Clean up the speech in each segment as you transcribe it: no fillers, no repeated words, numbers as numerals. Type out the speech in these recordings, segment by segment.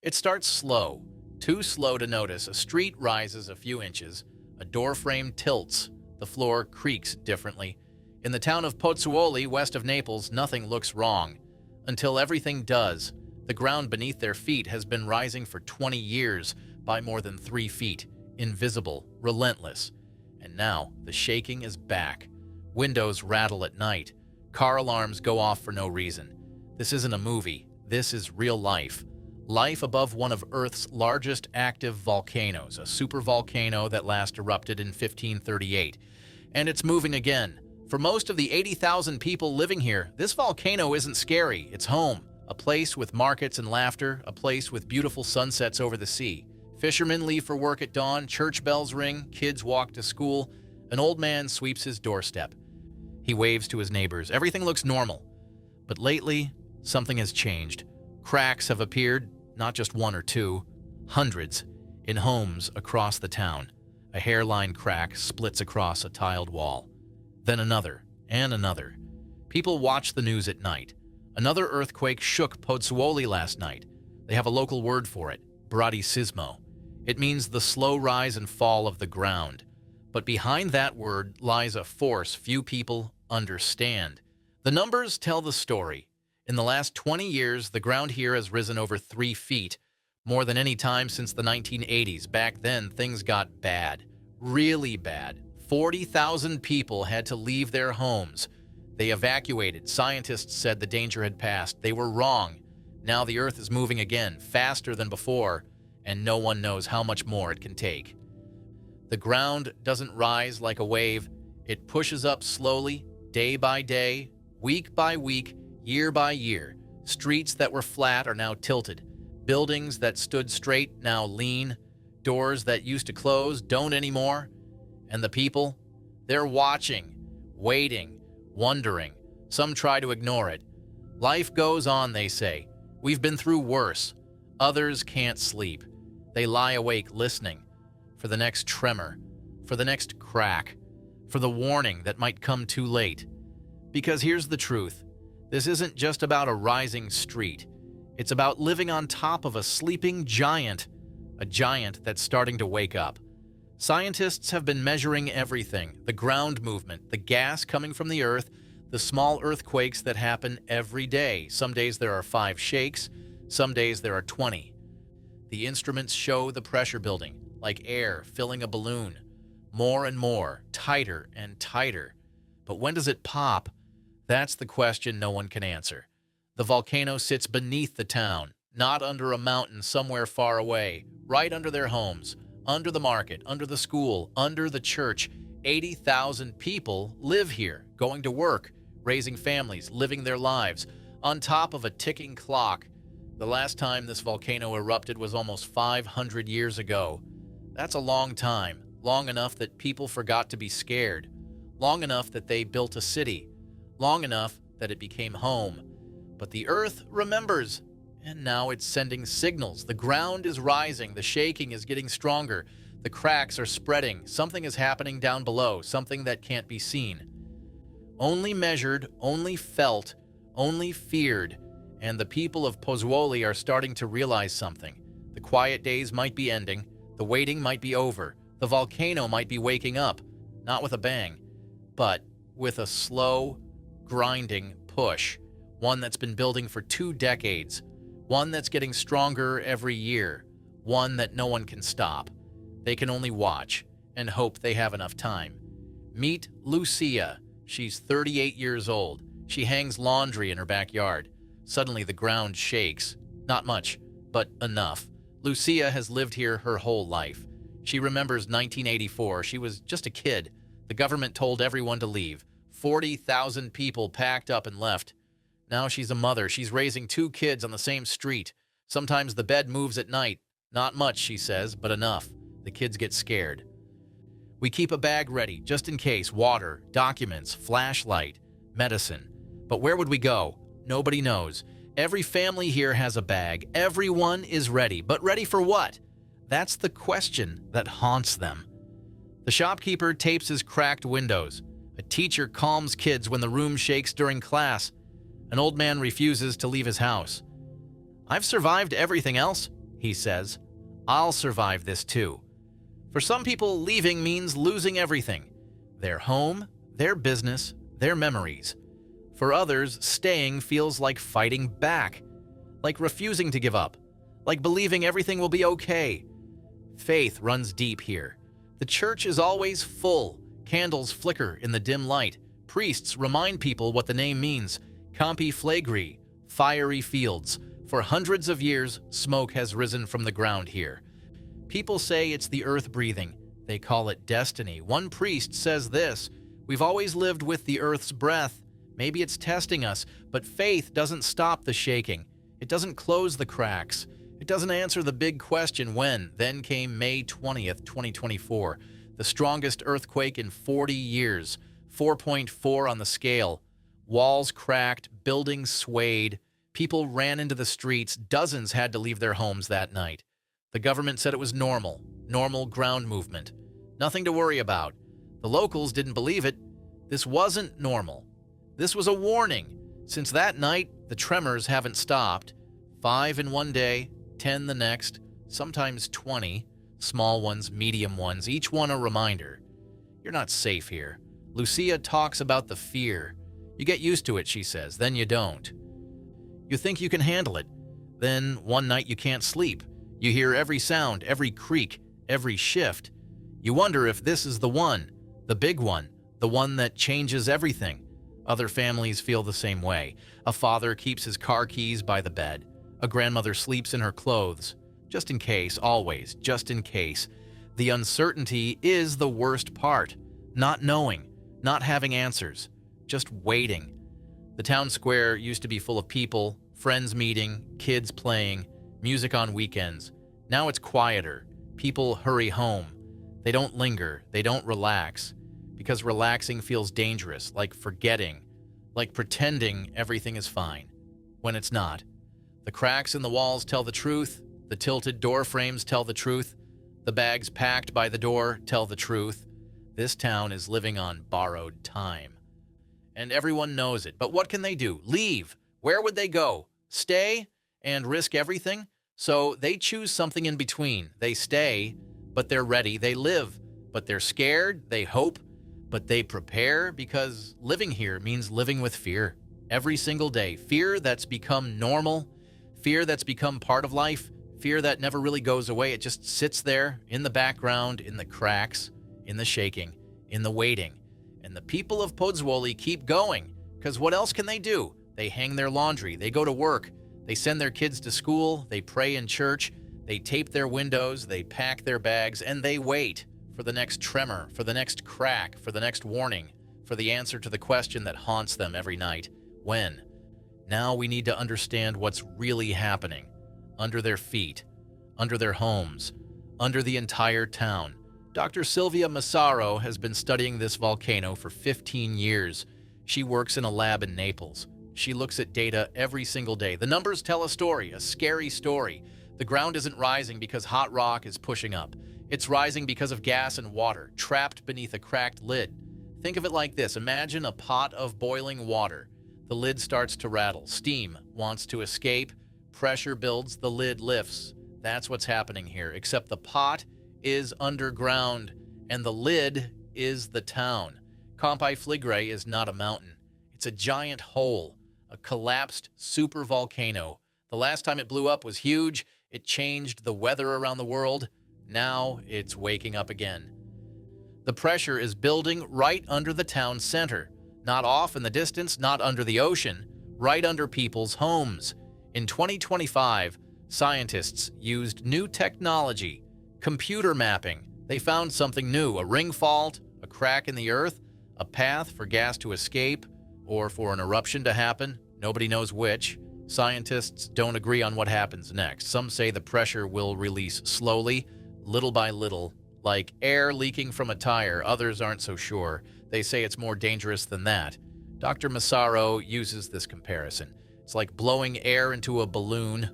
It starts slow, too slow to notice. A street rises a few inches, a door frame tilts, the floor creaks differently. In the town of Pozzuoli, west of Naples, nothing looks wrong. Until everything does. The ground beneath their feet has been rising for 20 years by more than 3 feet, invisible, relentless. And now, the shaking is back. Windows rattle at night. Car alarms go off for no reason. This isn't a movie. This is real life. Life above one of Earth's largest active volcanoes, a supervolcano that last erupted in 1538. And it's moving again. For most of the 80,000 people living here, this volcano isn't scary. It's home. A place with markets and laughter, a place with beautiful sunsets over the sea. Fishermen leave for work at dawn, church bells ring, kids walk to school. An old man sweeps his doorstep. He waves to his neighbors. Everything looks normal. But lately, something has changed. Cracks have appeared, not just one or two, hundreds, in homes across the town. A hairline crack splits across a tiled wall. Then another, and another. People watch the news at night. Another earthquake shook Pozzuoli last night. They have a local word for it, bradisismo. It means the slow rise and fall of the ground. But behind that word lies a force few people understand. The numbers tell the story. In the last 20 years, the ground here has risen over 3 feet, more than any time since the 1980s. Back then, things got bad, really bad. 40,000 people had to leave their homes. They evacuated. Scientists said the danger had passed. They were wrong. Now the Earth is moving again, faster than before, and no one knows how much more it can take. The ground doesn't rise like a wave. It pushes up slowly, day by day, week by week, year by year. Streets that were flat are now tilted. Buildings that stood straight now lean. Doors that used to close don't anymore. And the people? They're watching, waiting, wondering. Some try to ignore it. Life goes on, they say. We've been through worse. Others can't sleep. They lie awake listening for the next tremor, for the next crack, for the warning that might come too late. Because here's the truth. This isn't just about a rising street. It's about living on top of a sleeping giant, a giant that's starting to wake up. Scientists have been measuring everything, the ground movement, the gas coming from the Earth, the small earthquakes that happen every day. Some days there are 5 shakes, some days there are 20. The instruments show the pressure building, like air filling a balloon. More and more, tighter and tighter. But when does it pop? That's the question no one can answer. The volcano sits beneath the town, not under a mountain somewhere far away, right under their homes, under the market, under the school, under the church. 80,000 people live here, going to work, raising families, living their lives, on top of a ticking clock. The last time this volcano erupted was almost 500 years ago. That's a long time, long enough that people forgot to be scared, long enough that they built a city, long enough that it became home. But the Earth remembers, and now it's sending signals. The ground is rising, the shaking is getting stronger, the cracks are spreading, something is happening down below, something that can't be seen. Only measured, only felt, only feared, and the people of Pozzuoli are starting to realize something. The quiet days might be ending, the waiting might be over, the volcano might be waking up, not with a bang, but with a slow, grinding push, one that's been building for 2 decades, one that's getting stronger every year, one that no one can stop. They can only watch and hope they have enough time. Meet Lucia. She's 38 years old. She hangs laundry in her backyard. Suddenly the ground shakes. Not much, but enough. Lucia has lived here her whole life. She remembers 1984. She was just a kid. The government told everyone to leave. 40,000 people packed up and left. Now she's a mother. She's raising 2 kids on the same street. Sometimes the bed moves at night. Not much, she says, but enough. The kids get scared. We keep a bag ready, just in case. Water, documents, flashlight, medicine. But where would we go? Nobody knows. Every family here has a bag. Everyone is ready. But ready for what? That's the question that haunts them. The shopkeeper tapes his cracked windows. A teacher calms kids when the room shakes during class. An old man refuses to leave his house. I've survived everything else, he says. "I'll survive this too." For some people, leaving means losing everything: their home, their business, their memories. For others, staying feels like fighting back, like refusing to give up, like believing everything will be okay. Faith runs deep here. The church is always full. Candles flicker in the dim light. Priests remind people what the name means: Campi Flegrei, fiery fields. For hundreds of years, smoke has risen from the ground here. People say it's the earth breathing. They call it destiny. One priest says this: "We've always lived with the earth's breath. Maybe it's testing us, but faith doesn't stop the shaking. It doesn't close the cracks. It doesn't answer the big question when." Then came May 20th, 2024, the strongest earthquake in 40 years, 4.4 on the scale. Walls cracked, buildings swayed. People ran into the streets. Dozens had to leave their homes that night. The government said it was normal ground movement. Nothing to worry about. The locals didn't believe it. This wasn't normal. This was a warning. Since that night, the tremors haven't stopped. 5 in one day, 10 the next, sometimes 20. Small ones, medium ones, each one a reminder. You're not safe here. Lucia talks about the fear. You get used to it, she says, then you don't. You think you can handle it. Then one night you can't sleep. You hear every sound, every creak, every shift. You wonder if this is the one, the big one, the one that changes everything. Other families feel the same way. A father keeps his car keys by the bed. A grandmother sleeps in her clothes. Just in case, always, just in case. The uncertainty is the worst part. Not knowing, not having answers, just waiting. The town square used to be full of people, friends meeting, kids playing, music on weekends. Now it's quieter. People hurry home. They don't linger, they don't relax, because relaxing feels dangerous, like forgetting, like pretending everything is fine, when it's not. The cracks in the walls tell the truth. The tilted door frames tell the truth. The bags packed by the door tell the truth. This town is living on borrowed time. And everyone knows it. But what can they do? Leave. Where would they go? Stay and risk everything? So they choose something in between. They stay, but they're ready. They live, but they're scared. They hope, but they prepare, because living here means living with fear. Every single day. Fear that's become normal. Fear that's become part of life. Fear that never really goes away. It just sits there in the background, in the cracks, in the shaking, in the waiting. And the people of Pozzuoli keep going, because what else can they do? They hang their laundry, they go to work, they send their kids to school, they pray in church, they tape their windows, they pack their bags, and they wait for the next tremor, for the next crack, for the next warning, for the answer to the question that haunts them every night. When? Now we need to understand what's really happening. Under their feet, under their homes, under the entire town. Dr. Silvia Massaro has been studying this volcano for 15 years. She works in a lab in Naples. She looks at data every single day. The numbers tell a story, a scary story. The ground isn't rising because hot rock is pushing up. It's rising because of gas and water trapped beneath a cracked lid. Think of it like this. Imagine a pot of boiling water. The lid starts to rattle. Steam wants to escape. Pressure builds. The lid lifts. That's what's happening here, except the pot is underground, and the lid is the town. Campi Flegrei is not a mountain. It's a giant hole, a collapsed supervolcano. The last time it blew up was huge. It changed the weather around the world. Now it's waking up again. The pressure is building right under the town center, not off in the distance, not under the ocean, right under people's homes. In 2025, scientists used new technology, computer mapping. They found something new, a ring fault, a crack in the earth, a path for gas to escape, or for an eruption to happen. Nobody knows which. Scientists don't agree on what happens next. Some say the pressure will release slowly, little by little, like air leaking from a tire. Others aren't so sure. They say it's more dangerous than that. Dr. Massaro uses this comparison. It's like blowing air into a balloon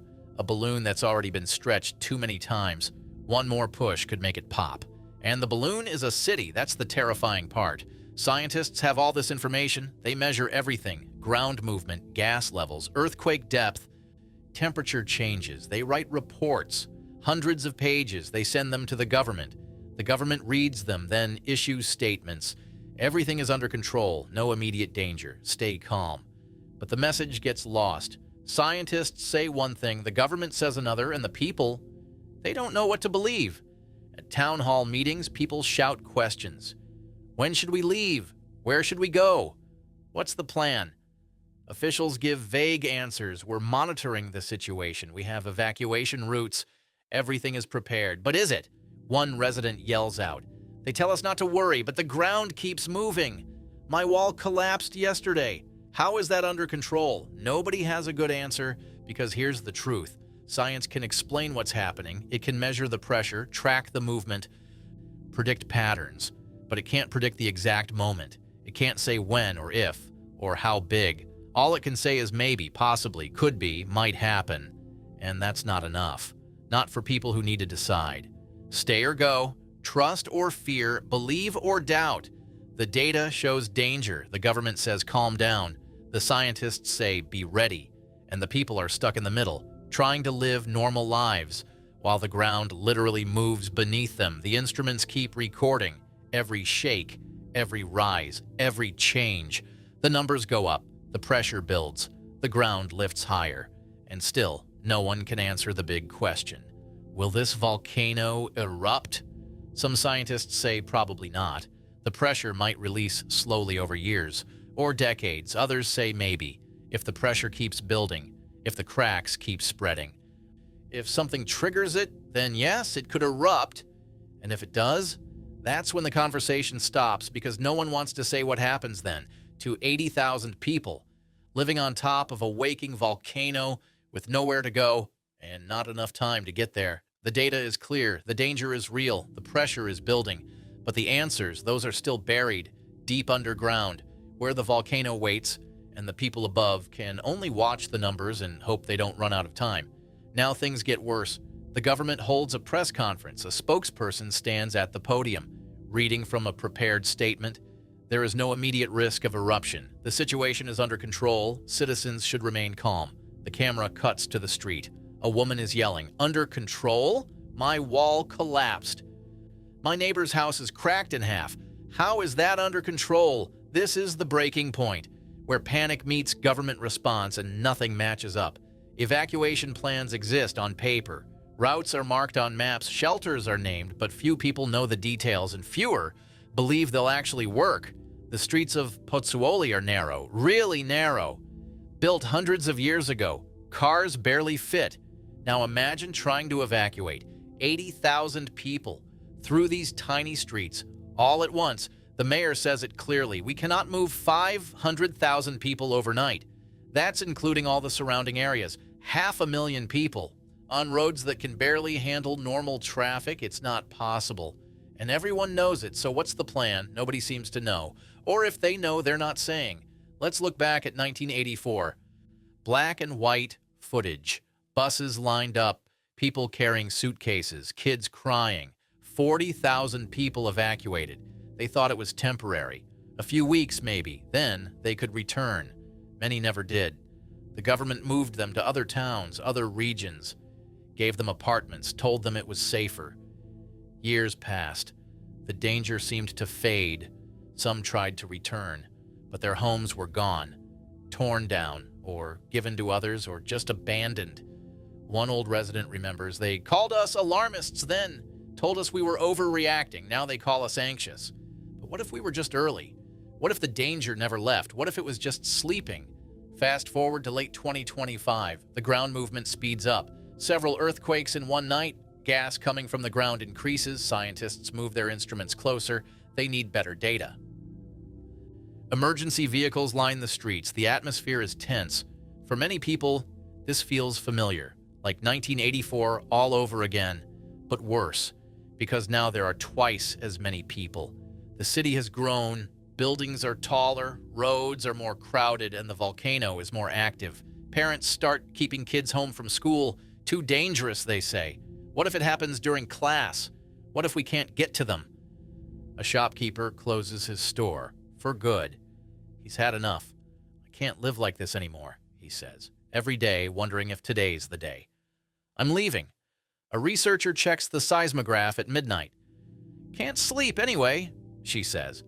that's already been stretched too many times. One more push could make it pop. And the balloon is a city. That's the terrifying part. Scientists have all this information. They measure everything: ground movement, gas levels, earthquake depth, temperature changes. They write reports. Hundreds of pages. They send them to the government. The government reads them, then issues statements. Everything is under control. No immediate danger. Stay calm. But the message gets lost. Scientists say one thing, the government says another, and the people, they don't know what to believe. At town hall meetings, people shout questions. When should we leave? Where should we go? What's the plan? Officials give vague answers. We're monitoring the situation. We have evacuation routes. Everything is prepared. But is it? One resident yells out. They tell us not to worry, but the ground keeps moving. My wall collapsed yesterday. How is that under control? Nobody has a good answer, because here's the truth. Science can explain what's happening. It can measure the pressure, track the movement, predict patterns, but it can't predict the exact moment. It can't say when or if or how big. All it can say is maybe, possibly, could be, might happen. And that's not enough. Not for people who need to decide. Stay or go, trust or fear, believe or doubt. The data shows danger. The government says calm down. The scientists say be ready. And the people are stuck in the middle, trying to live normal lives, while the ground literally moves beneath them. The instruments keep recording every shake, every rise, every change. The numbers go up, the pressure builds, the ground lifts higher, and still no one can answer the big question. Will this volcano erupt? Some scientists say probably not. The pressure might release slowly over years or decades. Others say maybe, if the pressure keeps building, if the cracks keep spreading. If something triggers it, then yes, it could erupt. And if it does, that's when the conversation stops, because no one wants to say what happens then to 80,000 people living on top of a waking volcano with nowhere to go and not enough time to get there. The data is clear, the danger is real, the pressure is building, but the answers, those are still buried deep underground, where the volcano waits, and the people above can only watch the numbers and hope they don't run out of time. Now things get worse. The government holds a press conference. A spokesperson stands at the podium, reading from a prepared statement. There is no immediate risk of eruption. The situation is under control. Citizens should remain calm. The camera cuts to the street. A woman is yelling, "Under control? My wall collapsed. My neighbor's house is cracked in half. How is that under control?" This is the breaking point, where panic meets government response and nothing matches up. Evacuation plans exist on paper. Routes are marked on maps, shelters are named, but few people know the details and fewer believe they'll actually work. The streets of Pozzuoli are narrow, really narrow. Built hundreds of years ago, cars barely fit. Now imagine trying to evacuate 80,000 people through these tiny streets all at once. The mayor says it clearly. We cannot move 500,000 people overnight. That's including all the surrounding areas. 500,000 people. On roads that can barely handle normal traffic, it's not possible. And everyone knows it, so what's the plan? Nobody seems to know. Or if they know, they're not saying. Let's look back at 1984. Black and white footage. Buses lined up, people carrying suitcases, kids crying. 40,000 people evacuated. They thought it was temporary. A few weeks, maybe. Then they could return. Many never did. The government moved them to other towns, other regions, gave them apartments, told them it was safer. Years passed. The danger seemed to fade. Some tried to return, but their homes were gone, torn down, or given to others, or just abandoned. One old resident remembers, "They called us alarmists then, told us we were overreacting. Now they call us anxious. But what if we were just early? What if the danger never left? What if it was just sleeping?" Fast forward to late 2025. The ground movement speeds up. Several earthquakes in one night. Gas coming from the ground increases. Scientists move their instruments closer. They need better data. Emergency vehicles line the streets. The atmosphere is tense. For many people, this feels familiar, like 1984 all over again, but worse, because now there are twice as many people. The city has grown, buildings are taller, roads are more crowded, and the volcano is more active. Parents start keeping kids home from school. Too dangerous, they say. What if it happens during class? What if we can't get to them? A shopkeeper closes his store, for good. He's had enough. "I can't live like this anymore," he says, every day wondering if today's the day. "I'm leaving. A researcher checks the seismograph at midnight. "Can't sleep anyway," she says.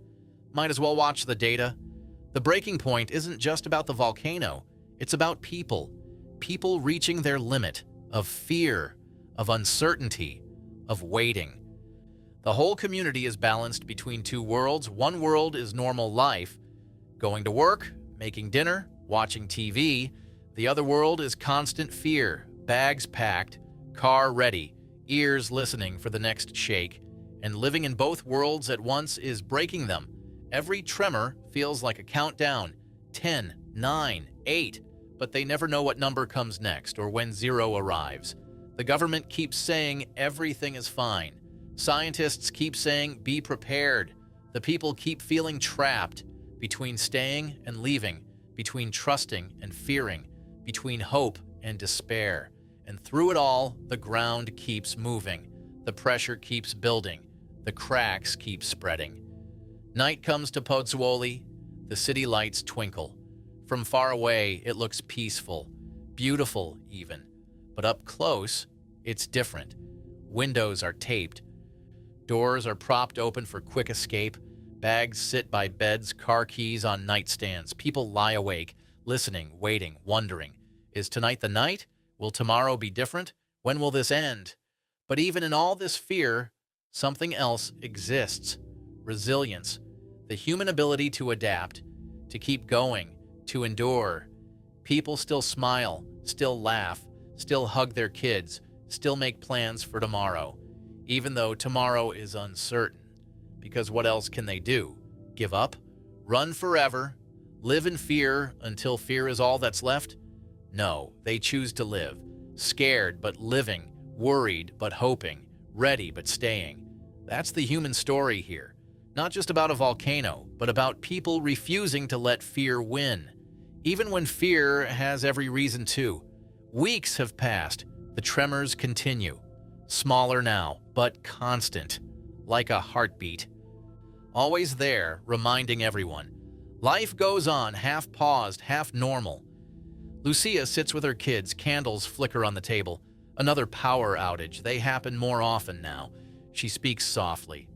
"Might as well watch the data." The breaking point isn't just about the volcano. It's about people. People reaching their limit of fear, of uncertainty, of waiting. The whole community is balanced between two worlds. One world is normal life, going to work, making dinner, watching TV. The other world is constant fear, bags packed, car ready, ears listening for the next shake. And living in both worlds at once is breaking them. Every tremor feels like a countdown. 10, 9, 8. But they never know what number comes next or when zero arrives. The government keeps saying everything is fine. Scientists keep saying be prepared. The people keep feeling trapped between staying and leaving, between trusting and fearing, between hope and despair. And through it all, the ground keeps moving. The pressure keeps building. The cracks keep spreading. Night comes to Pozzuoli. The city lights twinkle. From far away, it looks peaceful, beautiful even. But up close, it's different. Windows are taped. Doors are propped open for quick escape. Bags sit by beds, car keys on nightstands. People lie awake, listening, waiting, wondering. Is tonight the night? Will tomorrow be different? When will this end? But even in all this fear, something else exists. Resilience. The human ability to adapt, to keep going, to endure. People still smile, still laugh, still hug their kids, still make plans for tomorrow, even though tomorrow is uncertain. Because what else can they do? Give up? Run forever? Live in fear until fear is all that's left? No, they choose to live, scared but living, worried but hoping, ready but staying. That's the human story here. Not just about a volcano, but about people refusing to let fear win. Even when fear has every reason to. Weeks have passed. The tremors continue. Smaller now, but constant. Like a heartbeat. Always there, reminding everyone. Life goes on, half paused, half normal. Lucia sits with her kids, candles flicker on the table. Another power outage. They happen more often now. She speaks softly.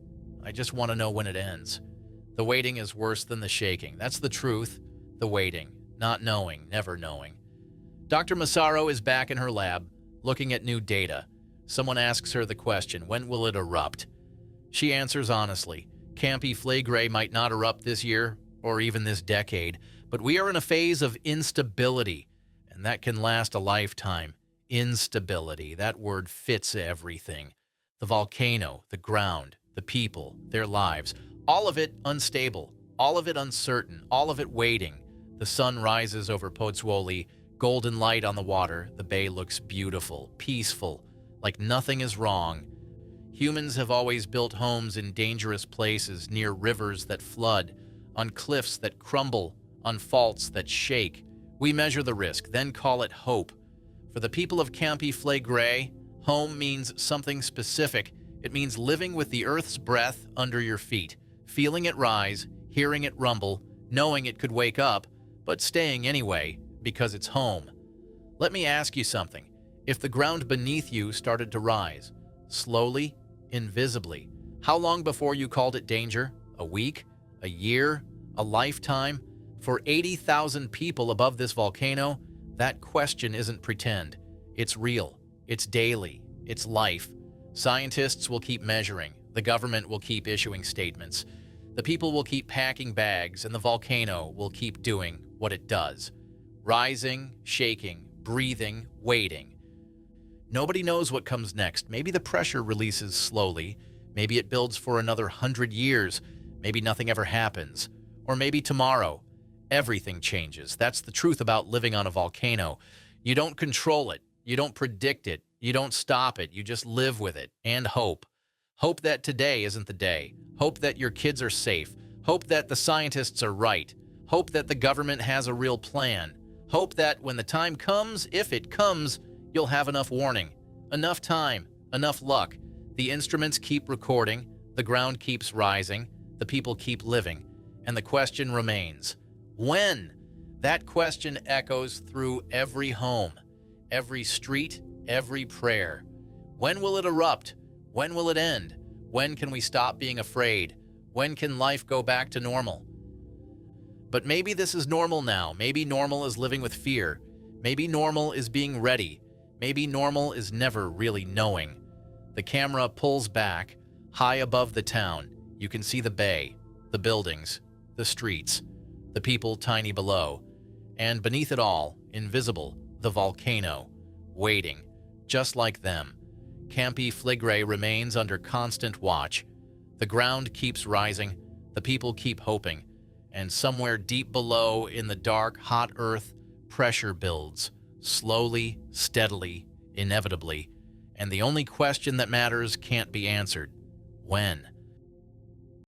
I just want to know when it ends. The waiting is worse than the shaking. That's the truth. The waiting. Not knowing, never knowing. Dr. Massaro is back in her lab, looking at new data. Someone asks her the question, when will it erupt? She answers honestly. Campi Flegrei might not erupt this year, or even this decade, but we are in a phase of instability, and that can last a lifetime. Instability, that word fits everything. The volcano, the ground, the people, their lives, all of it unstable, all of it uncertain, all of it waiting. The sun rises over Pozzuoli, golden light on the water. The bay looks beautiful, peaceful, like nothing is wrong. Humans have always built homes in dangerous places, near rivers that flood, on cliffs that crumble, on faults that shake. We measure the risk, then call it hope. For the people of Campi Flegrei, home means something specific. It means living with the earth's breath under your feet, feeling it rise, hearing it rumble, knowing it could wake up, but staying anyway, because it's home. Let me ask you something. If the ground beneath you started to rise, slowly, invisibly, how long before you called it danger? A week? A year? A lifetime? For 80,000 people above this volcano, that question isn't pretend. It's real. It's daily. It's life. Scientists will keep measuring. The government will keep issuing statements. The people will keep packing bags, and the volcano will keep doing what it does. Rising, shaking, breathing, waiting. Nobody knows what comes next. Maybe the pressure releases slowly. Maybe it builds for another 100 years. Maybe nothing ever happens. Or maybe tomorrow, everything changes. That's the truth about living on a volcano. You don't control it. You don't predict it. You don't stop it. You just live with it and hope. Hope that today isn't the day. Hope that your kids are safe. Hope that the scientists are right. Hope that the government has a real plan. Hope that when the time comes, if it comes, you'll have enough warning, enough time, enough luck. The instruments keep recording, the ground keeps rising, the people keep living, and the question remains, when? That question echoes through every home, every street, every prayer. When will it erupt? When will it end? When can we stop being afraid? When can life go back to normal? But maybe this is normal now. Maybe normal is living with fear. Maybe normal is being ready. Maybe normal is never really knowing. The camera pulls back. High above the town, you can see the bay, the buildings, the streets, the people tiny below. And beneath it all, invisible, the volcano, waiting, just like them. Campi Flegrei remains under constant watch. The ground keeps rising, the people keep hoping, and somewhere deep below in the dark, hot earth, pressure builds, slowly, steadily, inevitably, and the only question that matters can't be answered. When?